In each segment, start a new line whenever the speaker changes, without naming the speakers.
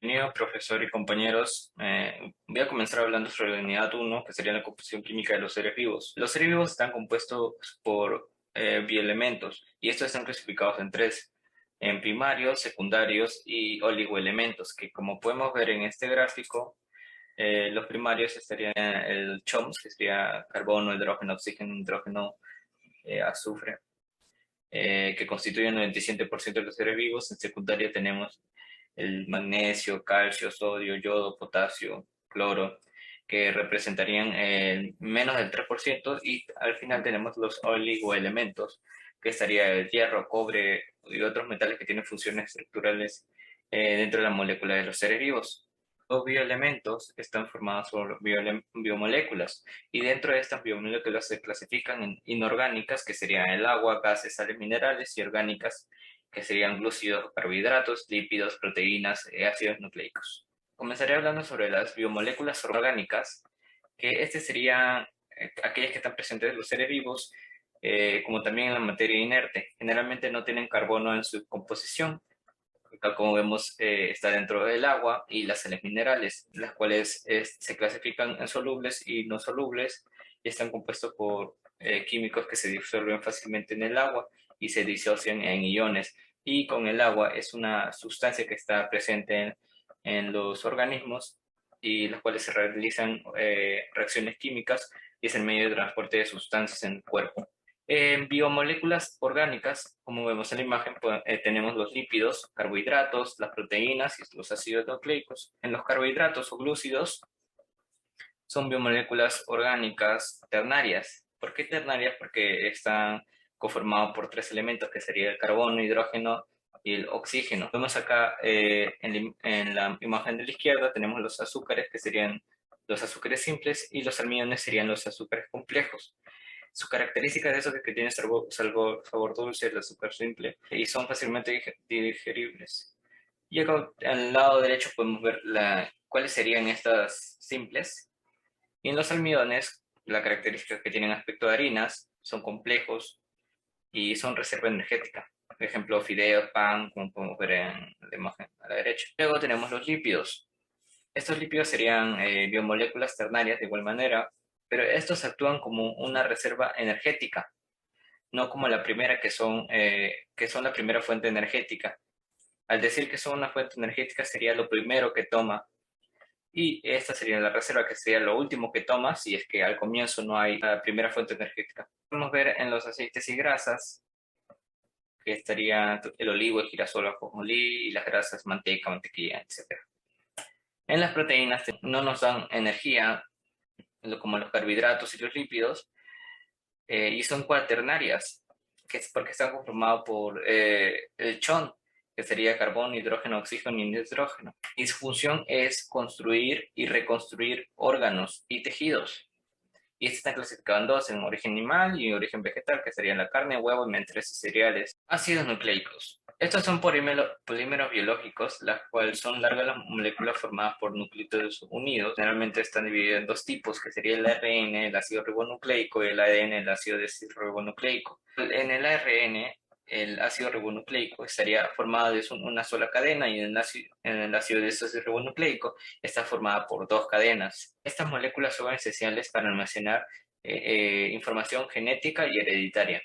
Bienvenido, profesor y compañeros. Voy a comenzar hablando sobre la unidad uno, que sería la composición química de los seres vivos. Los seres vivos están compuestos por bioelementos, y estos están clasificados en tres: en primarios, secundarios y oligoelementos, que como podemos ver en este gráfico, los primarios estarían el CHOMS, que sería carbono, hidrógeno, oxígeno, nitrógeno, azufre, que constituyen el 97% de los seres vivos. En secundaria tenemos el magnesio, calcio, sodio, yodo, potasio, cloro, que representarían menos del 3%, y al final tenemos los oligoelementos, que estaría el hierro, cobre y otros metales que tienen funciones estructurales dentro de la molécula de los seres vivos. Los bioelementos están formados por biomoléculas, y dentro de estas biomoléculas se clasifican en inorgánicas, que serían el agua, gases, sales minerales, y orgánicas, que serían glúcidos, carbohidratos, lípidos, proteínas y ácidos nucleicos. Comenzaré hablando sobre las biomoléculas orgánicas, que este serían aquellas que están presentes en los seres vivos, como también en la materia inerte. Generalmente no tienen carbono en su composición, tal como vemos, está dentro del agua, y las sales minerales, las cuales se clasifican en solubles y no solubles, y están compuestos por químicos que se disuelven fácilmente en el agua y se disocian en iones. Y con el agua es una sustancia que está presente en los organismos, y las cuales se realizan reacciones químicas, y es el medio de transporte de sustancias en el cuerpo. En biomoléculas orgánicas, como vemos en la imagen, tenemos los lípidos, carbohidratos, las proteínas y los ácidos nucleicos. En los carbohidratos o glúcidos son biomoléculas orgánicas ternarias. ¿Por qué ternarias? Porque están conformados por tres elementos, que sería el carbono, hidrógeno y el oxígeno. Vemos acá, en la imagen de la izquierda, tenemos los azúcares, que serían los azúcares simples, y los almidones serían los azúcares complejos. Su característica de eso es que tiene sabor dulce, el azúcar simple, y son fácilmente digeribles. Y acá al lado derecho podemos ver cuáles serían estas simples. Y en los almidones, la característica es que tienen aspecto de harinas, son complejos y son reserva energética. Por ejemplo, fideos, pan, como podemos ver en la imagen a la derecha. Luego tenemos los lípidos. Estos lípidos serían biomoléculas ternarias de igual manera, pero estos actúan como una reserva energética, no como la primera, que son la primera fuente energética. Al decir que son una fuente energética, sería lo primero que toma, y esta sería la reserva, que sería lo último que toma si es que al comienzo no hay la primera fuente energética. Podemos ver en los aceites y grasas, que estaría el olivo, el girasol, el ajonjolí, y las grasas, manteca, mantequilla, etc. En las proteínas no nos dan energía, como los carbohidratos y los lípidos, y son cuaternarias, que es porque están conformados por el chon, que sería carbono, hidrógeno, oxígeno y nitrógeno. Y su función es construir y reconstruir órganos y tejidos. Y estos están clasificados en dos: en origen animal y origen vegetal, que serían la carne, huevo, almendras y cereales. Ácidos nucleicos. Estos son polímeros biológicos, las cuales son largas las moléculas formadas por nucleótidos unidos. Generalmente están divididos en dos tipos, que sería el ARN, el ácido ribonucleico, y el ADN, el ácido desoxirribonucleico. En el ARN, el ácido ribonucleico estaría formado de una sola cadena, y en el ácido desoxirribonucleico está formada por dos cadenas. Estas moléculas son esenciales para almacenar información genética y hereditaria.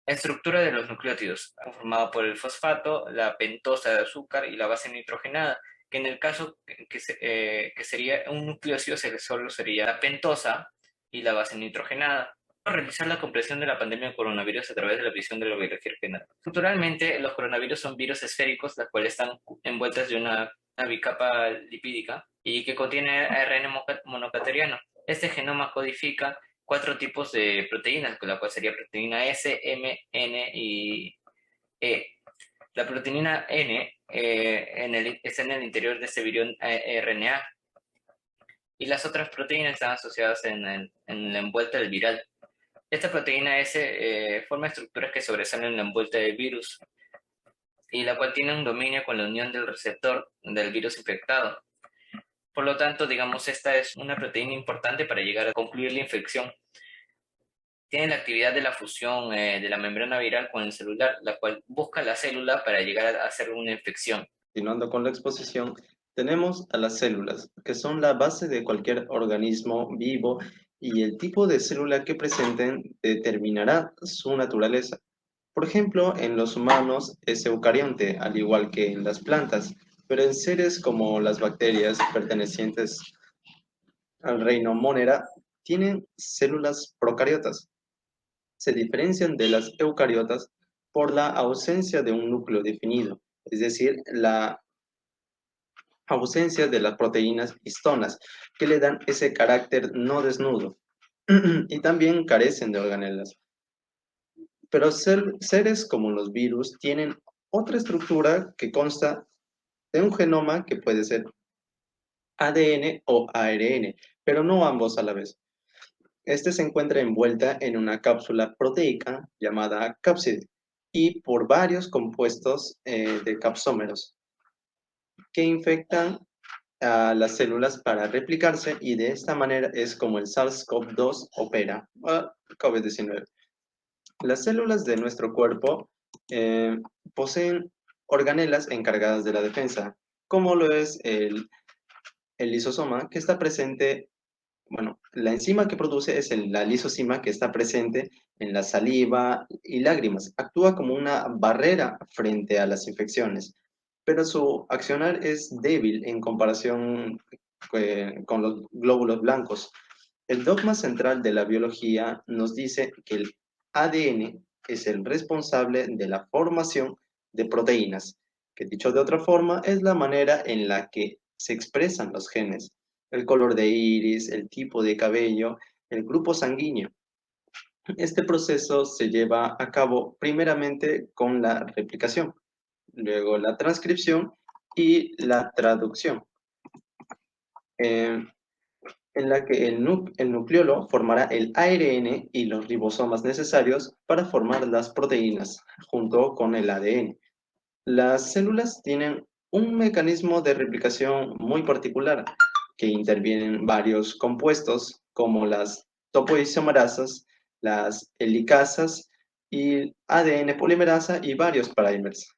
Estructura de los nucleótidos, conformado por el fosfato, la pentosa de azúcar y la base nitrogenada, que en el caso que sería un nucleócido, solo sería la pentosa y la base nitrogenada. Realizar la comprensión de la pandemia de coronavirus a través de la visión de la biología general. Culturalmente, los coronavirus son virus esféricos, las cuales están envueltas de una bicapa lipídica y que contiene ARN monocateriano. Este genoma codifica cuatro tipos de proteínas, la cual sería proteína S, M, N y E. La proteína N está en el interior de este virión RNA, y las otras proteínas están asociadas en la envuelta del viral. Esta proteína S forma estructuras que sobresalen en la envuelta del virus, y la cual tiene un dominio con la unión del receptor del virus infectado. Por lo tanto, digamos, esta es una proteína importante para llegar a concluir la infección. Tiene la actividad de la fusión de la membrana viral con el celular, la cual busca la célula para llegar a hacer una infección.
Continuando con la exposición, Tenemos a las células, que son la base de cualquier organismo vivo y el tipo de célula que presenten determinará su naturaleza. Por ejemplo, en los humanos es eucarionte, al igual que en las plantas, pero en seres como las bacterias pertenecientes al reino Monera tienen células procariotas. Se diferencian de las eucariotas por la ausencia de un núcleo definido, es decir, la ausencia de las proteínas histonas, que le dan ese carácter no desnudo, y también carecen de organelas. Pero seres como los virus tienen otra estructura que consta de un genoma que puede ser ADN o ARN, pero no ambos a la vez. Este se encuentra envuelta en una cápsula proteica llamada cápside y por varios compuestos de capsómeros que infectan a las células para replicarse y de esta manera es como el SARS-CoV-2 opera, COVID-19. Las células de nuestro cuerpo poseen organelas encargadas de la defensa, como lo es el lisosoma, que está presente, bueno, la enzima que produce es la lisosima que está presente en la saliva y lágrimas. Actúa como una barrera frente a las infecciones, pero su accionar es débil en comparación con los glóbulos blancos. El dogma central de la biología nos dice que el ADN es el responsable de la formación de proteínas, que dicho de otra forma es la manera en la que se expresan los genes, el color de iris, el tipo de cabello, el grupo sanguíneo. Este proceso se lleva a cabo primeramente con la replicación, luego la transcripción y la traducción. Eh, en la que el nucleolo formará el ARN y los ribosomas necesarios para formar las proteínas, junto con el ADN. Las células tienen un mecanismo de replicación muy particular, que intervienen varios compuestos como las topoisomerasas, las helicasas y ADN polimerasa y varios primers.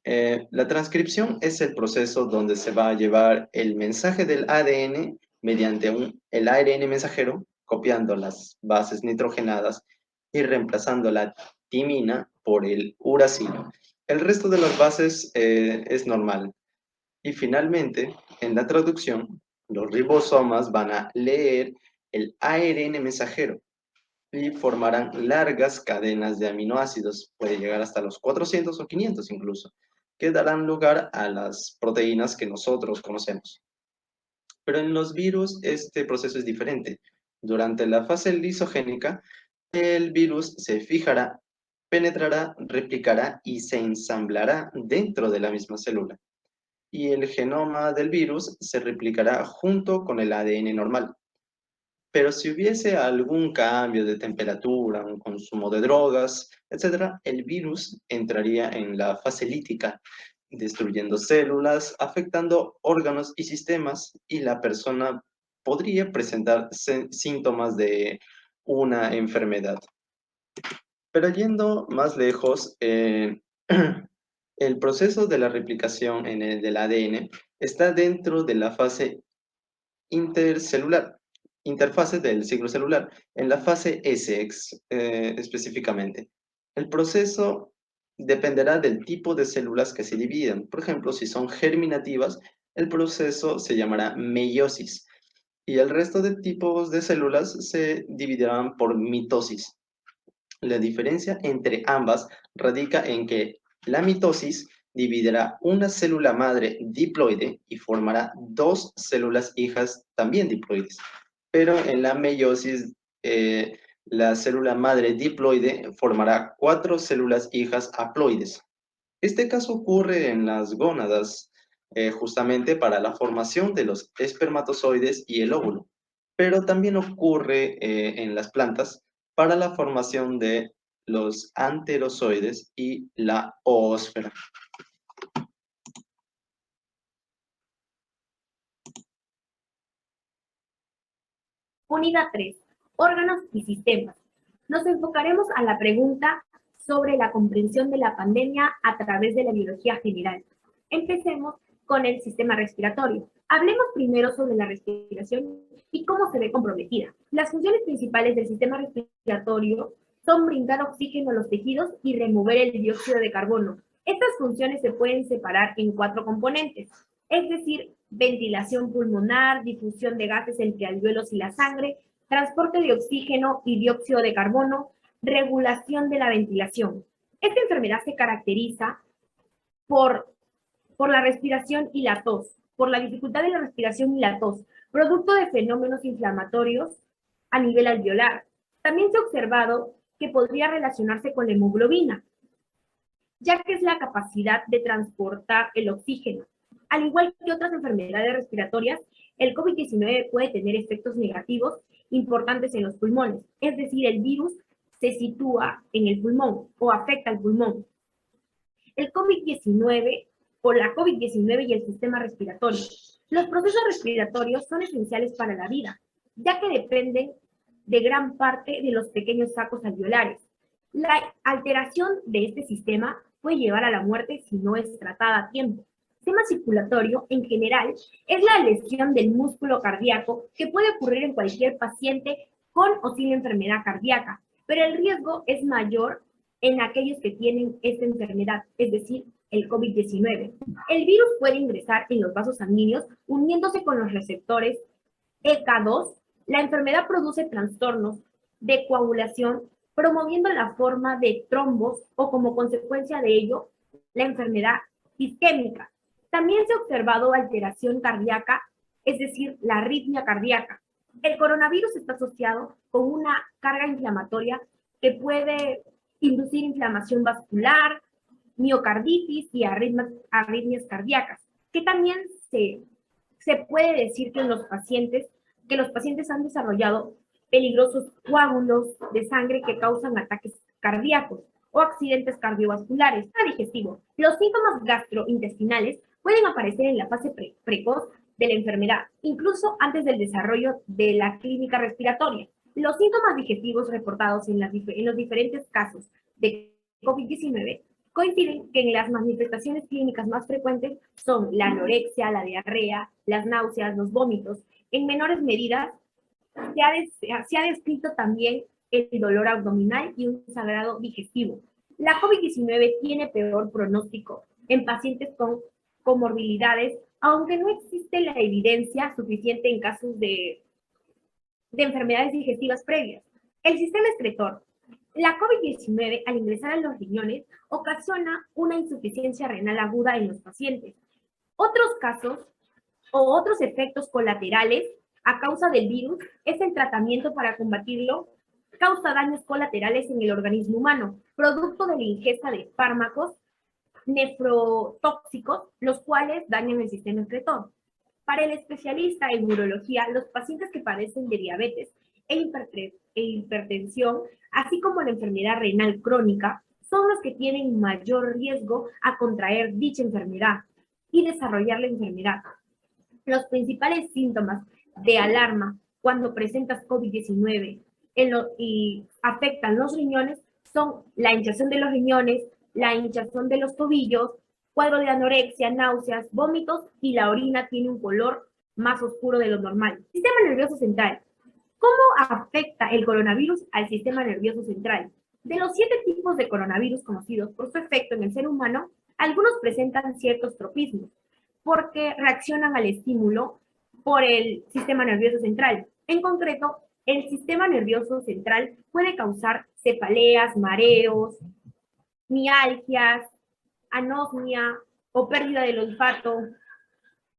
La transcripción es el proceso donde se va a llevar el mensaje del ADN mediante el ARN mensajero, copiando las bases nitrogenadas y reemplazando la timina por el uracilo. El resto de las bases es normal. Y finalmente, en la traducción, los ribosomas van a leer el ARN mensajero y formarán largas cadenas de aminoácidos, puede llegar hasta los 400 o 500 incluso, que darán lugar a las proteínas que nosotros conocemos. Pero en los virus este proceso es diferente. Durante la fase lisogénica, el virus se fijará, penetrará, replicará y se ensamblará dentro de la misma célula. Y el genoma del virus se replicará junto con el ADN normal. Pero si hubiese algún cambio de temperatura, un consumo de drogas, etcétera, el virus entraría en la fase lítica, destruyendo células, afectando órganos y sistemas, y la persona podría presentar síntomas de una enfermedad. Pero yendo más lejos, el proceso de la replicación del ADN está dentro de la fase intercelular, interfase del ciclo celular, en la fase S específicamente. El proceso dependerá del tipo de células que se dividan. Por ejemplo, si son germinativas, el proceso se llamará meiosis y el resto de tipos de células se dividirán por mitosis. La diferencia entre ambas radica en que la mitosis dividirá una célula madre diploide y formará dos células hijas también diploides. Pero en la meiosis, la célula madre diploide formará cuatro células hijas haploides. Este caso ocurre en las gónadas, justamente para la formación de los espermatozoides y el óvulo, pero también ocurre en las plantas para la formación de los anterozoides y la oósfera.
Unidad 3. Órganos y sistemas. Nos enfocaremos a la pregunta sobre la comprensión de la pandemia a través de la biología general. Empecemos con el sistema respiratorio. Hablemos primero sobre la respiración y cómo se ve comprometida. Las funciones principales del sistema respiratorio son brindar oxígeno a los tejidos y remover el dióxido de carbono. Estas funciones se pueden separar en 4 componentes, es decir, ventilación pulmonar, difusión de gases entre alvéolos y la sangre, transporte de oxígeno y dióxido de carbono, regulación de la ventilación. Esta enfermedad se caracteriza por la respiración y la tos, por la dificultad de la respiración y la tos, producto de fenómenos inflamatorios a nivel alveolar. También se ha observado que podría relacionarse con la hemoglobina, ya que es la capacidad de transportar el oxígeno. Al igual que otras enfermedades respiratorias, el COVID-19 puede tener efectos negativos importantes en los pulmones, es decir, el virus se sitúa en el pulmón o afecta al pulmón. El COVID-19 o la COVID-19 y el sistema respiratorio. Los procesos respiratorios son esenciales para la vida, ya que dependen de gran parte de los pequeños sacos alveolares. La alteración de este sistema puede llevar a la muerte si no es tratada a tiempo. El sistema circulatorio, en general, es la lesión del músculo cardíaco que puede ocurrir en cualquier paciente con o sin enfermedad cardíaca, pero el riesgo es mayor en aquellos que tienen esta enfermedad, es decir, el COVID-19. El virus puede ingresar en los vasos sanguíneos uniéndose con los receptores ECA2. La enfermedad produce trastornos de coagulación, promoviendo la forma de trombos o como consecuencia de ello, la enfermedad isquémica. También se ha observado alteración cardíaca, es decir, la arritmia cardíaca. El coronavirus está asociado con una carga inflamatoria que puede inducir inflamación vascular, miocarditis y arritmias cardíacas, que también se puede decir que los pacientes han desarrollado peligrosos coágulos de sangre que causan ataques cardíacos o accidentes cardiovasculares. Digestivo. Los síntomas gastrointestinales pueden aparecer en la fase precoz de la enfermedad, incluso antes del desarrollo de la clínica respiratoria. Los síntomas digestivos reportados en los diferentes casos de COVID-19 coinciden que en las manifestaciones clínicas más frecuentes son la anorexia, la diarrea, las náuseas, los vómitos. En menores medidas, se ha descrito también el dolor abdominal y un sangrado digestivo. La COVID-19 tiene peor pronóstico en pacientes con comorbilidades, aunque no existe la evidencia suficiente en casos de enfermedades digestivas previas. El sistema excretor. La COVID-19, al ingresar a los riñones, ocasiona una insuficiencia renal aguda en los pacientes. Otros casos o otros efectos colaterales a causa del virus es el tratamiento para combatirlo, causa daños colaterales en el organismo humano, producto de la ingesta de fármacos nefrotóxicos, los cuales dañan el sistema excretor. Para el especialista en urología, los pacientes que padecen de diabetes e hipertensión, así como la enfermedad renal crónica, son los que tienen mayor riesgo a contraer dicha enfermedad y desarrollar la enfermedad. Los principales síntomas de alarma cuando presentas COVID-19 y afectan los riñones son la hinchazón de los riñones, la hinchazón de los tobillos, cuadro de anorexia, náuseas, vómitos y la orina tiene un color más oscuro de lo normal. Sistema nervioso central. ¿Cómo afecta el coronavirus al sistema nervioso central? De los 7 tipos de coronavirus conocidos por su efecto en el ser humano, algunos presentan ciertos tropismos porque reaccionan al estímulo por el sistema nervioso central. En concreto, el sistema nervioso central puede causar cefaleas, mareos, mialgias, anosmia o pérdida del olfato,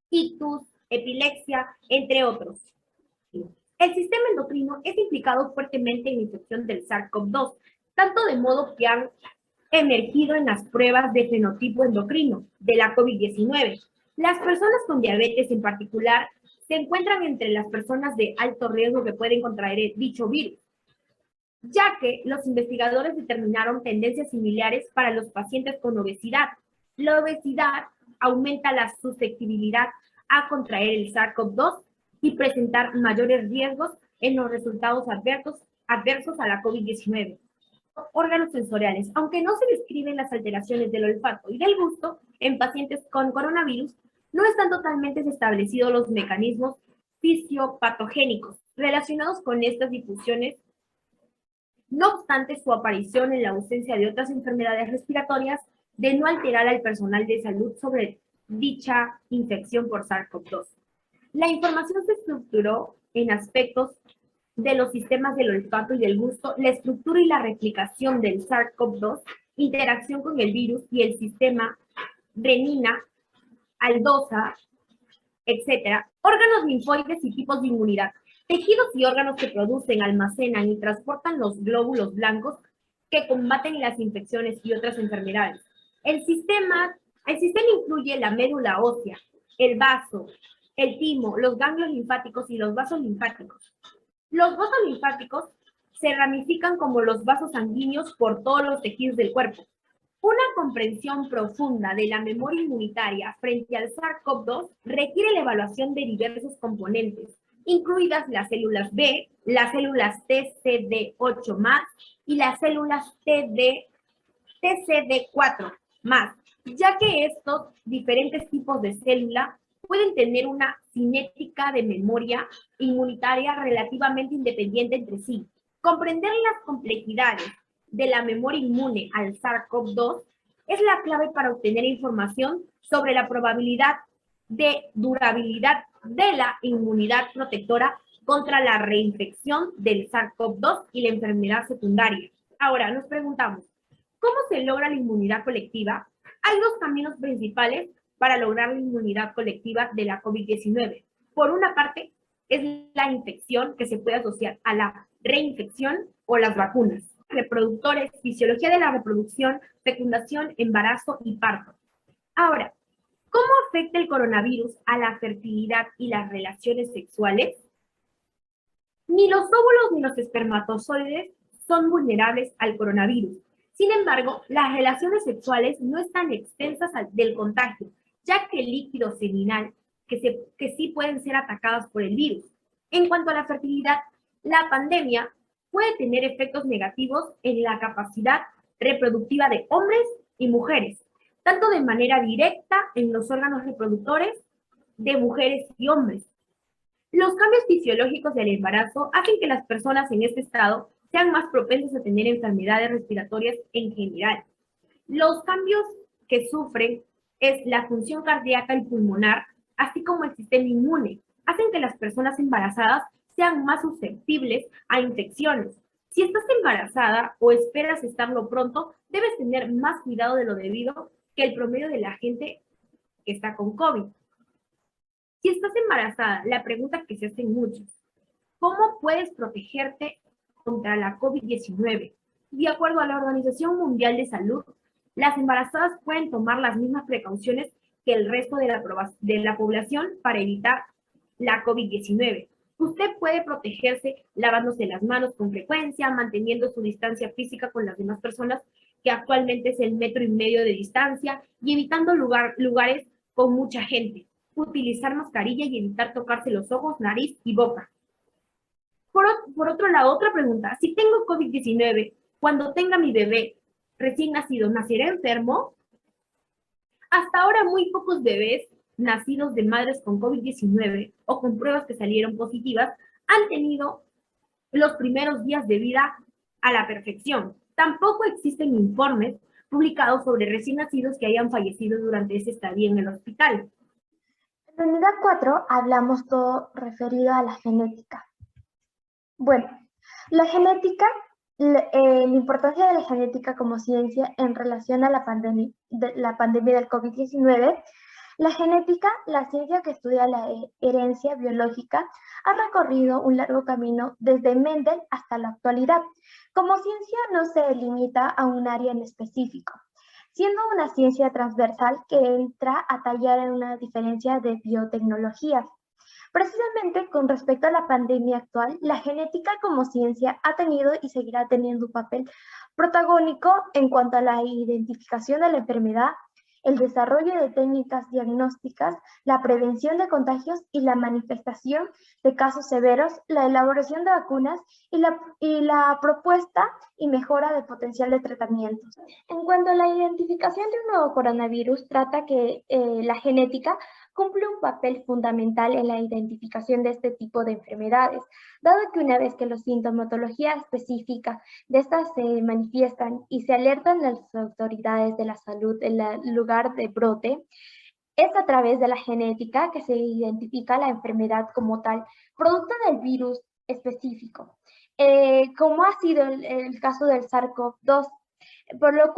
ictus, epilepsia, entre otros. El sistema endocrino es implicado fuertemente en la infección del SARS-CoV-2, tanto de modo que han emergido en las pruebas de fenotipo endocrino de la COVID-19. Las personas con diabetes en particular se encuentran entre las personas de alto riesgo que pueden contraer dicho virus, ya que los investigadores determinaron tendencias similares para los pacientes con obesidad. La obesidad aumenta la susceptibilidad a contraer el SARS-CoV-2 y presentar mayores riesgos en los resultados adversos a la COVID-19. Órganos sensoriales. Aunque no se describen las alteraciones del olfato y del gusto en pacientes con coronavirus, No están totalmente establecidos los mecanismos fisiopatogénicos relacionados con estas difusiones. No obstante, su aparición en la ausencia de otras enfermedades respiratorias de no alterar al personal de salud sobre dicha infección por SARS-CoV-2. La información se estructuró en aspectos de los sistemas del olfato y del gusto, la estructura y la replicación del SARS-CoV-2, interacción con el virus y el sistema renina, aldosa, etcétera, órganos linfoides y tipos de inmunidad, tejidos y órganos que producen, almacenan y transportan los glóbulos blancos que combaten las infecciones y otras enfermedades. El sistema incluye la médula ósea, el vaso, el timo, los ganglios linfáticos y los vasos linfáticos. Los vasos linfáticos se ramifican como los vasos sanguíneos por todos los tejidos del cuerpo. Una comprensión profunda de la memoria inmunitaria frente al SARS-CoV-2 requiere la evaluación de diversos componentes, incluidas las células B, las células TCD8+, y las células TCD4+, ya que estos diferentes tipos de célula pueden tener una cinética de memoria inmunitaria relativamente independiente entre sí. Comprender las complejidades de la memoria inmune al SARS-CoV-2 es la clave para obtener información sobre la probabilidad de durabilidad de la inmunidad protectora contra la reinfección del SARS-CoV-2 y la enfermedad secundaria. Ahora, nos preguntamos, ¿cómo se logra la inmunidad colectiva? Hay dos caminos principales para lograr la inmunidad colectiva de la COVID-19. Por una parte, es la infección, que se puede asociar a la reinfección o las vacunas. Reproductores, fisiología de la reproducción, fecundación, embarazo y parto. Ahora, ¿cómo afecta el coronavirus a la fertilidad y las relaciones sexuales? Ni los óvulos ni los espermatozoides son vulnerables al coronavirus. Sin embargo, las relaciones sexuales no están extensas del contagio, ya que el líquido seminal, que sí pueden ser atacados por el virus. En cuanto a la fertilidad, la pandemia puede tener efectos negativos en la capacidad reproductiva de hombres y mujeres, tanto de manera directa en los órganos reproductores de mujeres y hombres. Los cambios fisiológicos del embarazo hacen que las personas en este estado sean más propensas a tener enfermedades respiratorias en general. Los cambios que sufren es la función cardíaca y pulmonar, así como el sistema inmune, hacen que las personas embarazadas sean más susceptibles a infecciones. Si estás embarazada o esperas estarlo pronto, debes tener más cuidado de lo debido que el promedio de la gente que está con COVID. Si estás embarazada, la pregunta que se hacen muchos, ¿cómo puedes protegerte contra la COVID-19? De acuerdo a la Organización Mundial de Salud, las embarazadas pueden tomar las mismas precauciones que el resto de la población para evitar la COVID-19. Usted puede protegerse lavándose las manos con frecuencia, manteniendo su distancia física con las demás personas, que actualmente es el 1,5 metros de distancia, y evitando lugares con mucha gente. Utilizar mascarilla y evitar tocarse los ojos, nariz y boca. Por otro lado, otra pregunta, si tengo COVID-19, cuando tenga mi bebé recién nacido, ¿nacerá enfermo? Hasta ahora muy pocos bebés nacidos de madres con COVID-19 o con pruebas que salieron positivas han tenido los primeros días de vida a la perfección. Tampoco existen informes publicados sobre recién nacidos que hayan fallecido durante ese estadía en el hospital.
En la unidad 4 hablamos todo referido a la genética. Bueno, la genética, la importancia de la genética como ciencia en relación a la pandemia del COVID-19. La genética, la ciencia que estudia la herencia biológica, ha recorrido un largo camino desde Mendel hasta la actualidad. Como ciencia no se limita a un área en específico, siendo una ciencia transversal que entra a tallar en una diferencia de biotecnologías. Precisamente con respecto a la pandemia actual, la genética como ciencia ha tenido y seguirá teniendo un papel protagónico en cuanto a la identificación de la enfermedad, el desarrollo de técnicas diagnósticas, la prevención de contagios y la manifestación de casos severos, la elaboración de vacunas y la propuesta y mejora de potencial de tratamientos. En cuanto a la identificación de un nuevo coronavirus, trata que la genética cumple un papel fundamental en la identificación de este tipo de enfermedades, dado que una vez que la sintomatología específica de estas se manifiestan y se alertan las autoridades de la salud en el lugar de brote, es a través de la genética que se identifica la enfermedad como tal, producto del virus específico, como ha sido el caso del SARS-CoV-2, por lo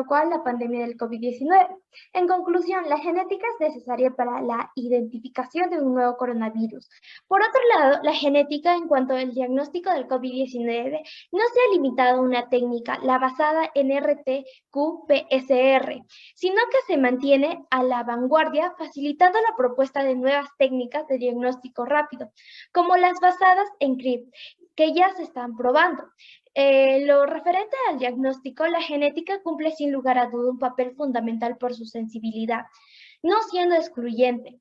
cual la pandemia del COVID-19. En conclusión, la genética es necesaria para la identificación de un nuevo coronavirus. Por otro lado, la genética en cuanto al diagnóstico del COVID-19 no se ha limitado a una técnica, la basada en RT-qPCR, sino que se mantiene a la vanguardia, facilitando la propuesta de nuevas técnicas de diagnóstico rápido, como las basadas en CRISPR, que ya se están probando. Lo referente al diagnóstico, la genética cumple sin lugar a duda un papel fundamental por su sensibilidad, no siendo excluyente,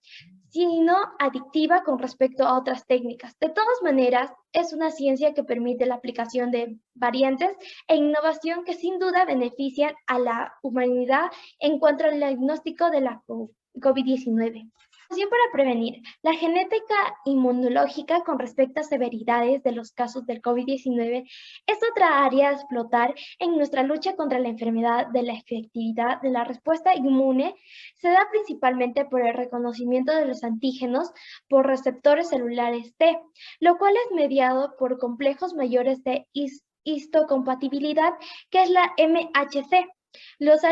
sino adictiva con respecto a otras técnicas. De todas maneras, es una ciencia que permite la aplicación de variantes e innovación que sin duda benefician a la humanidad en cuanto al diagnóstico de la COVID-19. Para prevenir, la genética inmunológica con respecto a severidades de los casos del COVID-19 es otra área a explotar en nuestra lucha contra la enfermedad. De la efectividad de la respuesta inmune se da principalmente por el reconocimiento de los antígenos por receptores celulares T, lo cual es mediado por complejos mayores de histocompatibilidad, que es la MHC. Los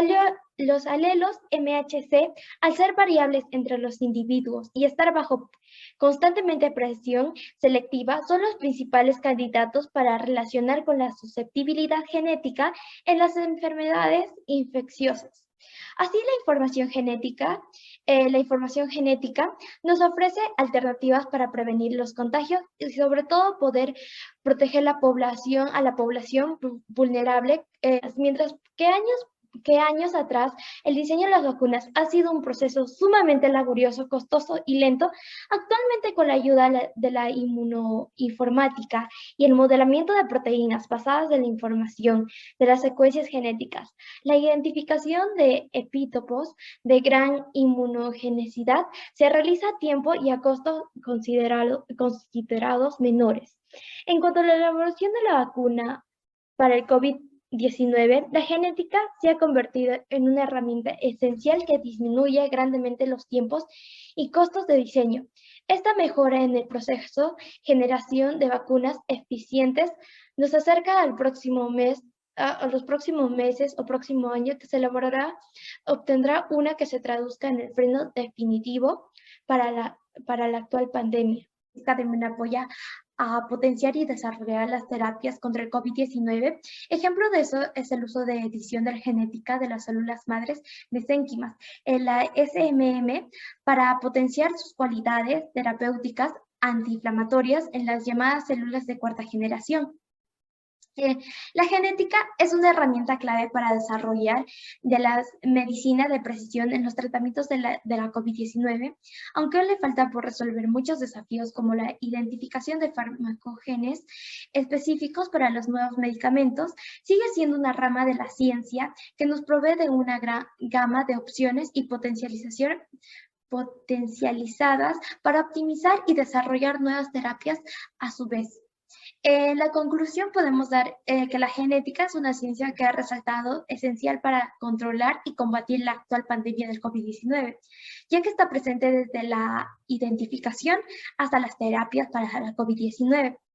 alelos MHC, al ser variables entre los individuos y estar bajo constantemente presión selectiva, son los principales candidatos para relacionar con la susceptibilidad genética en las enfermedades infecciosas. Así, la información genética nos ofrece alternativas para prevenir los contagios y sobre todo poder proteger a la población vulnerable, mientras que años atrás el diseño de las vacunas ha sido un proceso sumamente laborioso, costoso y lento. Actualmente, con la ayuda de la inmunoinformática y el modelamiento de proteínas basadas en la información de las secuencias genéticas, la identificación de epítopos de gran inmunogenicidad se realiza a tiempo y a costos considerados menores. En cuanto a la elaboración de la vacuna para el COVID-19, la genética se ha convertido en una herramienta esencial que disminuye grandemente los tiempos y costos de diseño. Esta mejora en el proceso generación de vacunas eficientes nos acerca al próximo mes, a los próximos meses o próximo año que se obtendrá una que se traduzca en el freno definitivo para la actual pandemia. También apoya a potenciar y desarrollar las terapias contra el COVID-19. Ejemplo de eso es el uso de edición de la genética de las células madres mesénquimas, la SMM, para potenciar sus cualidades terapéuticas antiinflamatorias en las llamadas células de cuarta generación. La genética es una herramienta clave para desarrollar de la medicina de precisión en los tratamientos de la COVID-19, aunque aún le falta por resolver muchos desafíos como la identificación de farmacogenes específicos para los nuevos medicamentos. Sigue siendo una rama de la ciencia que nos provee de una gran gama de opciones y potencializadas para optimizar y desarrollar nuevas terapias a su vez. En la conclusión podemos dar que la genética es una ciencia que ha resaltado esencial para controlar y combatir la actual pandemia del COVID-19, ya que está presente desde la identificación hasta las terapias para la COVID-19.